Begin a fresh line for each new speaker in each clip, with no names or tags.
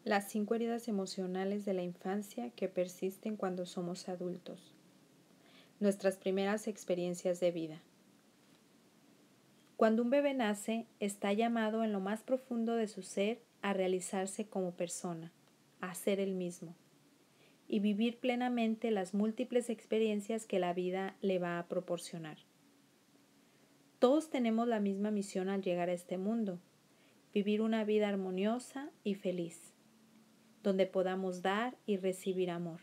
Las 5 heridas emocionales de la infancia que persisten cuando somos adultos. Nuestras primeras experiencias de vida. Cuando un bebé nace, está llamado en lo más profundo de su ser a realizarse como persona, a ser él mismo, y vivir plenamente las múltiples experiencias que la vida le va a proporcionar. Todos tenemos la misma misión al llegar a este mundo, vivir una vida armoniosa y feliz, donde podamos dar y recibir amor.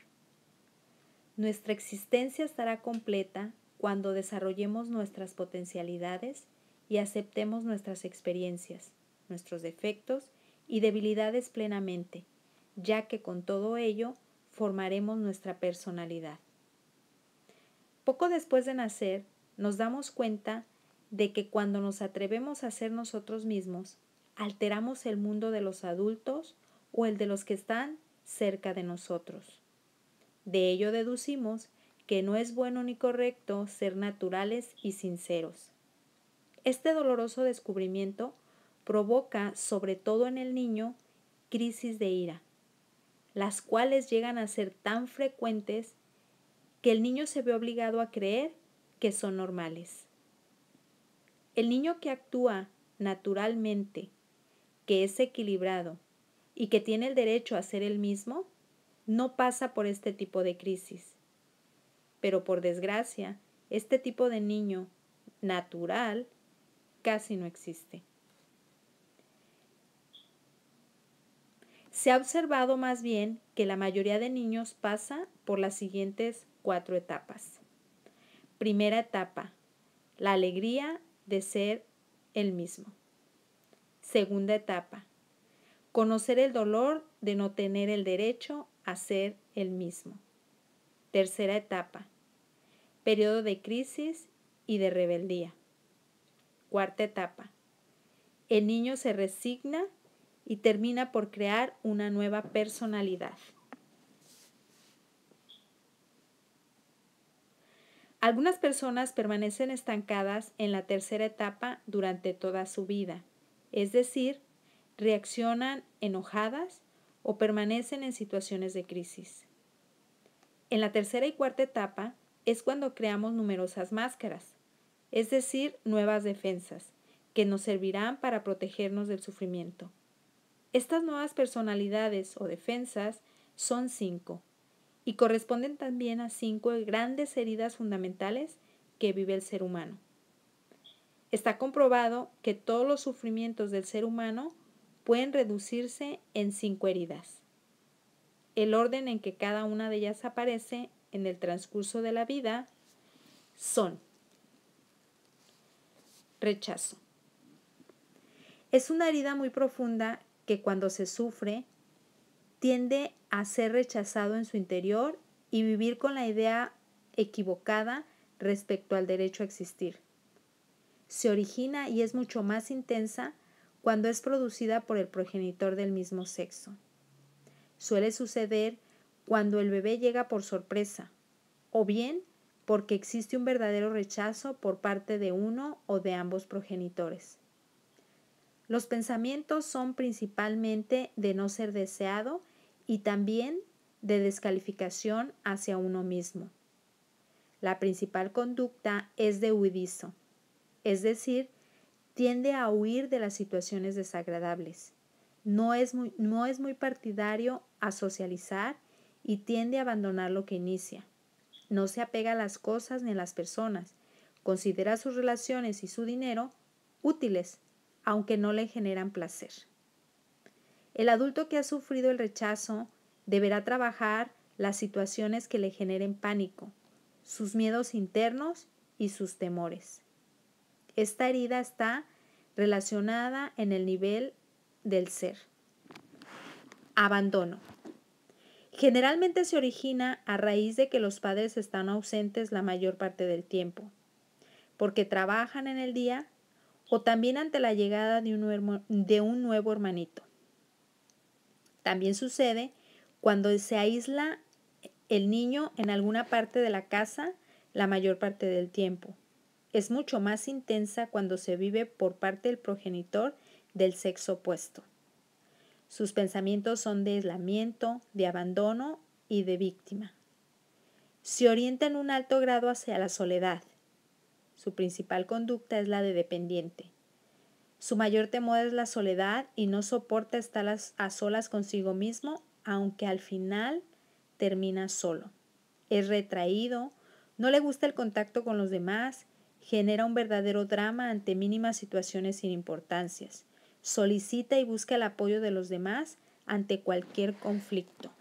Nuestra existencia estará completa cuando desarrollemos nuestras potencialidades y aceptemos nuestras experiencias, nuestros defectos y debilidades plenamente, ya que con todo ello formaremos nuestra personalidad. Poco después de nacer, nos damos cuenta de que cuando nos atrevemos a ser nosotros mismos, alteramos el mundo de los adultos o el de los que están cerca de nosotros. De ello deducimos que no es bueno ni correcto ser naturales y sinceros. Este doloroso descubrimiento provoca, sobre todo en el niño, crisis de ira, las cuales llegan a ser tan frecuentes que el niño se ve obligado a creer que son normales. El niño que actúa naturalmente, que es equilibrado y que tiene el derecho a ser el mismo, no pasa por este tipo de crisis. Pero por desgracia, este tipo de niño natural casi no existe. Se ha observado más bien que la mayoría de niños pasa por las siguientes 4 etapas. Primera etapa, la alegría de ser el mismo. Segunda etapa, conocer el dolor de no tener el derecho a ser el mismo. Tercera etapa, periodo de crisis y de rebeldía. Cuarta etapa, el niño se resigna y termina por crear una nueva personalidad. Algunas personas permanecen estancadas en la tercera etapa durante toda su vida, es decir, reaccionan enojadas o permanecen en situaciones de crisis. En la tercera y cuarta etapa es cuando creamos numerosas máscaras, es decir, nuevas defensas, que nos servirán para protegernos del sufrimiento. Estas nuevas personalidades o defensas son 5 y corresponden también a 5 grandes heridas fundamentales que vive el ser humano. Está comprobado que todos los sufrimientos del ser humano pueden reducirse en 5 heridas. El orden en que cada una de ellas aparece en el transcurso de la vida son: rechazo. Es una herida muy profunda que cuando se sufre tiende a ser rechazado en su interior y vivir con la idea equivocada respecto al derecho a existir. Se origina y es mucho más intensa cuando es producida por el progenitor del mismo sexo. Suele suceder cuando el bebé llega por sorpresa, o bien porque existe un verdadero rechazo por parte de uno o de ambos progenitores. Los pensamientos son principalmente de no ser deseado y también de descalificación hacia uno mismo. La principal conducta es de huidizo, es decir, tiende a huir de las situaciones desagradables. No es muy partidario a socializar y tiende a abandonar lo que inicia. No se apega a las cosas ni a las personas. Considera sus relaciones y su dinero útiles, aunque no le generan placer. El adulto que ha sufrido el rechazo deberá trabajar las situaciones que le generen pánico, sus miedos internos y sus temores. Esta herida está relacionada en el nivel del ser. Abandono. Generalmente se origina a raíz de que los padres están ausentes la mayor parte del tiempo, porque trabajan en el día o también ante la llegada de un nuevo hermanito. También sucede cuando se aísla el niño en alguna parte de la casa la mayor parte del tiempo. Es mucho más intensa cuando se vive por parte del progenitor del sexo opuesto. Sus pensamientos son de aislamiento, de abandono y de víctima. Se orienta en un alto grado hacia la soledad. Su principal conducta es la de dependiente. Su mayor temor es la soledad y no soporta estar a solas consigo mismo, aunque al final termina solo. Es retraído, no le gusta el contacto con los demás, genera un verdadero drama ante mínimas situaciones sin importancias. Solicita y busca el apoyo de los demás ante cualquier conflicto.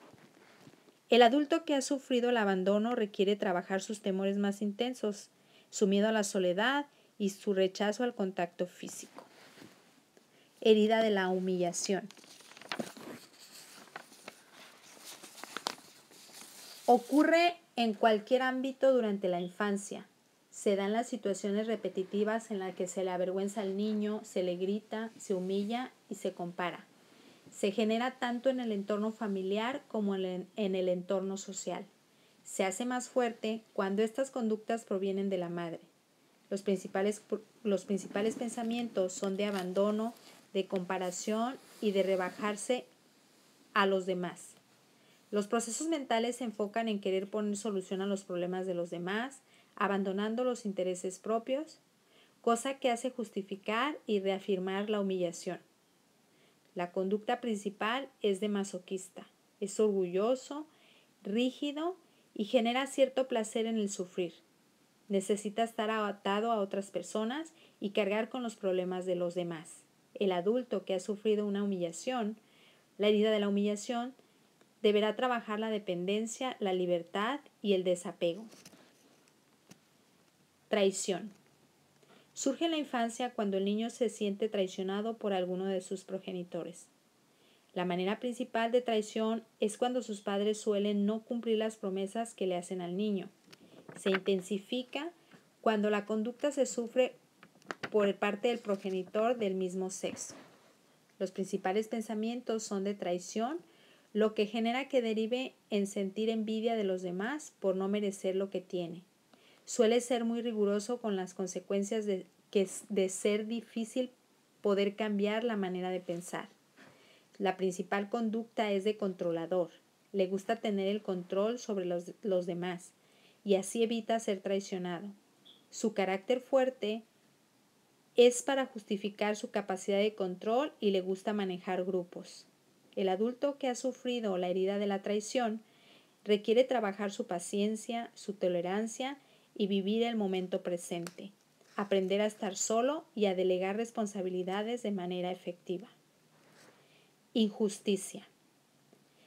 El adulto que ha sufrido el abandono requiere trabajar sus temores más intensos, su miedo a la soledad y su rechazo al contacto físico. Herida de la humillación. Ocurre en cualquier ámbito durante la infancia. Se dan las situaciones repetitivas en las que se le avergüenza al niño, se le grita, se humilla y se compara. Se genera tanto en el entorno familiar como en el entorno social. Se hace más fuerte cuando estas conductas provienen de la madre. Los principales pensamientos son de abandono, de comparación y de rebajarse a los demás. Los procesos mentales se enfocan en querer poner solución a los problemas de los demás, abandonando los intereses propios, cosa que hace justificar y reafirmar la humillación. La conducta principal es de masoquista. Es orgulloso, rígido y genera cierto placer en el sufrir. Necesita estar atado a otras personas y cargar con los problemas de los demás. El adulto que ha sufrido una humillación, la herida de la humillación, deberá trabajar la dependencia, la libertad y el desapego. Traición. Surge en la infancia cuando el niño se siente traicionado por alguno de sus progenitores. La manera principal de traición es cuando sus padres suelen no cumplir las promesas que le hacen al niño. Se intensifica cuando la conducta se sufre por parte del progenitor del mismo sexo. Los principales pensamientos son de traición, lo que genera que derive en sentir envidia de los demás por no merecer lo que tiene. Suele ser muy riguroso con las consecuencias de ser difícil poder cambiar la manera de pensar. La principal conducta es de controlador. Le gusta tener el control sobre los demás y así evita ser traicionado. Su carácter fuerte es para justificar su capacidad de control y le gusta manejar grupos. El adulto que ha sufrido la herida de la traición requiere trabajar su paciencia, su tolerancia y vivir el momento presente, aprender a estar solo y a delegar responsabilidades de manera efectiva. Injusticia.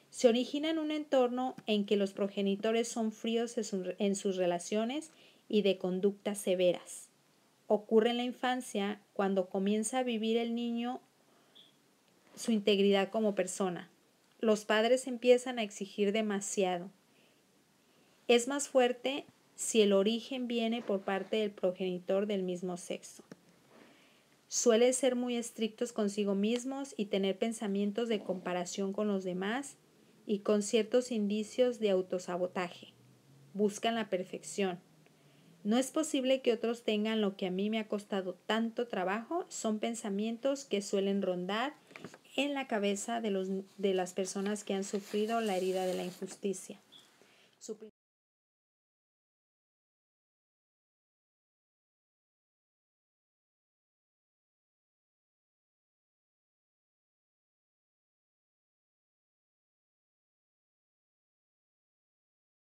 Se origina en un entorno en que los progenitores son fríos en sus relaciones y de conductas severas. Ocurre en la infancia cuando comienza a vivir el niño su integridad como persona. Los padres empiezan a exigir demasiado. Es más fuerte si el origen viene por parte del progenitor del mismo sexo. Suelen ser muy estrictos consigo mismos y tener pensamientos de comparación con los demás y con ciertos indicios de autosabotaje. Buscan la perfección. No es posible que otros tengan lo que a mí me ha costado tanto trabajo. Son pensamientos que suelen rondar en la cabeza de las personas que han sufrido la herida de la injusticia.